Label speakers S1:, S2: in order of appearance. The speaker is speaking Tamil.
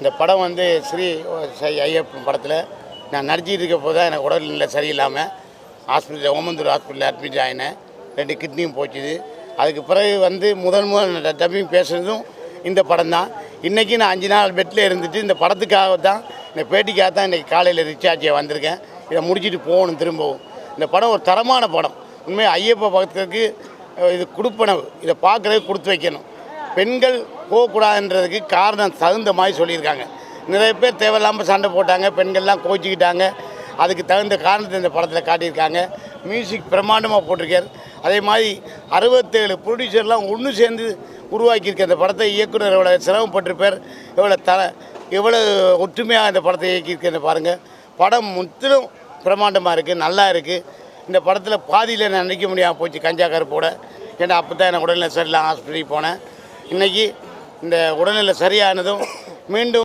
S1: இந்த படம் வந்து ஸ்ரீ ஐயப்பன் படத்தில் நான் நடிச்சிட்டு இருக்க போது தான் எனக்கு உடல்நிலை சரியில்லாமல் ஹாஸ்பிட்டலில் ஓமந்தூர் ஹாஸ்பிட்டலில் அட்மிட் ஆகினேன். 2 கிட்னியும் போச்சுது. அதுக்கு பிறகு வந்து முதல் டப்பிங் பேசுனதும் இந்த படம் தான். இன்றைக்கி நான் 5 நாள் பெட்டில் இருந்துட்டு இந்த படத்துக்காக தான், இந்த பேட்டிக்காக தான் இன்றைக்கி காலையில் ரிச்சார்ஜியை வந்திருக்கேன். இதை முடிச்சுட்டு போகணும் திரும்பவும். இந்த படம் ஒரு தரமான படம். உண்மையாக ஐயப்ப பக்தருக்கு இது கொடுப்பனவு, இதை பார்க்குறதுக்கு கொடுத்து வைக்கணும். பெண்கள் போகக்கூடாதுன்றதுக்கு காரணம் தகுந்த மாதிரி சொல்லியிருக்காங்க. நிறைய பேர் தேவையில்லாமல் சண்டை போட்டாங்க, பெண்கள்லாம் கோச்சிக்கிட்டாங்க. அதுக்கு தகுந்த காரணத்தை இந்த படத்தில் காட்டியிருக்காங்க. மியூசிக் பிரம்மாண்டமாக போட்டிருக்கார். அதே மாதிரி 67 ப்ரொடியூசர்லாம் ஒன்று சேர்ந்து உருவாக்கியிருக்க இந்த படத்தை இயக்குனர் எவ்வளோ சிரமப்பட்டிருப்பார், எவ்வளோ ஒற்றுமையாக இந்த படத்தை இயக்கியிருக்கேன்னு பாருங்கள். படம் முற்றிலும் பிரம்மாண்டமாக இருக்குது, நல்லா இருக்குது. இந்த படத்தில் பாதியில் நான் நினைக்க முடியாமல் போச்சு கஞ்சா கருப்போட. ஏன்னா அப்போ தான் எனக்கு உடல்நிலை சரியில்லை, ஹாஸ்பிட்டலுக்கு போனேன். இன்றைக்கி இந்த உடல்நிலை சரியானதும் மீண்டும்